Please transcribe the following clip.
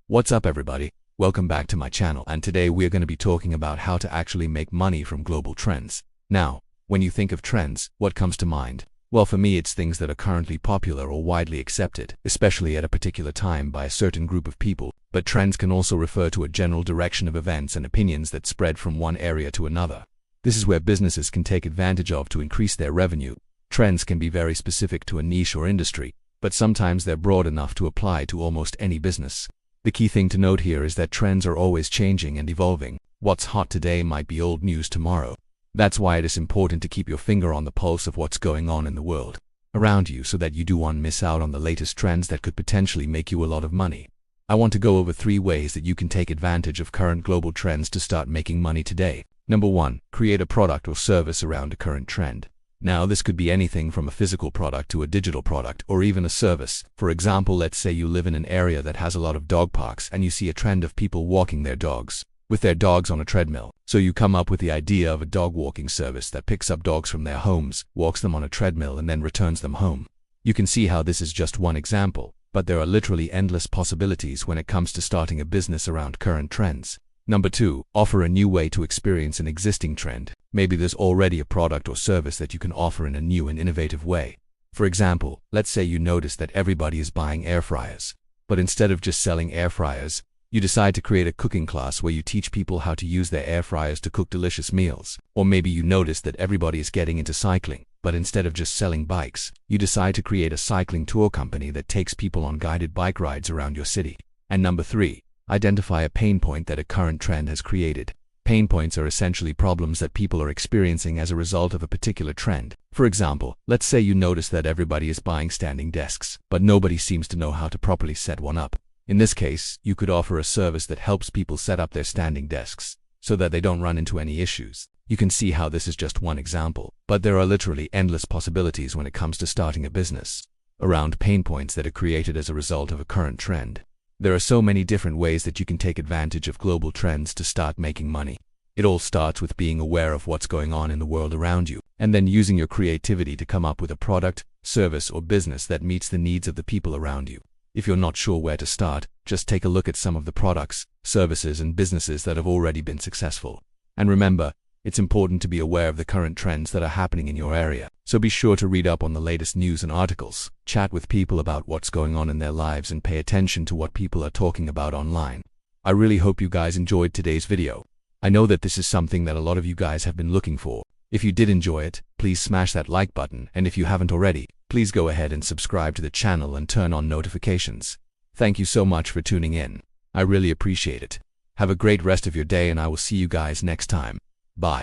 What's up everybody? Welcome back to my channel, and today we are going to be talking about how to actually make money from global trends. Now, when you think of trends, what comes to mind? Well, for me it's things that are currently popular or widely accepted, especially at a particular time by a certain group of people. But trends can also refer to a general direction of events and opinions that spread from one area to another. This is where businesses can take advantage of to increase their revenue. Trends can be very specific to a niche or industry, but sometimes they're broad enough to apply to almost any business. The key thing to note here is that trends are always changing and evolving. What's hot today might be old news tomorrow. That's why it is important to keep your finger on the pulse of what's going on in the world around you so that you don't miss out on the latest trends that could potentially make you a lot of money. I want to go over 3 ways that you can take advantage of current global trends to start making money today. Number 1. Create a product or service around a current trend. Now, this could be anything from a physical product to a digital product or even a service. For example, let's say you live in an area that has a lot of dog parks and you see a trend of people walking their dogs with their dogs on a treadmill. So you come up with the idea of a dog walking service that picks up dogs from their homes, walks them on a treadmill, and then returns them home. You can see how this is just one example, but there are literally endless possibilities when it comes to starting a business around current trends. Number 2. Offer a new way to experience an existing trend. Maybe there's already a product or service that you can offer in a new and innovative way. For example, let's say you notice that everybody is buying air fryers, but instead of just selling air fryers, you decide to create a cooking class where you teach people how to use their air fryers to cook delicious meals. Or maybe you notice that everybody is getting into cycling, but instead of just selling bikes, you decide to create a cycling tour company that takes people on guided bike rides around your city. And number 3. Identify a pain point that a current trend has created. Pain points are essentially problems that people are experiencing as a result of a particular trend. For example, let's say you notice that everybody is buying standing desks, but nobody seems to know how to properly set one up. In this case, you could offer a service that helps people set up their standing desks so that they don't run into any issues. You can see how this is just one example, but there are literally endless possibilities when it comes to starting a business around pain points that are created as a result of a current trend. There are so many different ways that you can take advantage of global trends to start making money. It all starts with being aware of what's going on in the world around you, and then using your creativity to come up with a product, service, or business that meets the needs of the people around you. If you're not sure where to start, just take a look at some of the products, services, and businesses that have already been successful. And remember, it's important to be aware of the current trends that are happening in your area. So be sure to read up on the latest news and articles, chat with people about what's going on in their lives, and pay attention to what people are talking about online. I really hope you guys enjoyed today's video. I know that this is something that a lot of you guys have been looking for. If you did enjoy it, please smash that like button, and if you haven't already, please go ahead and subscribe to the channel and turn on notifications. Thank you so much for tuning in. I really appreciate it. Have a great rest of your day, and I will see you guys next time. Bye.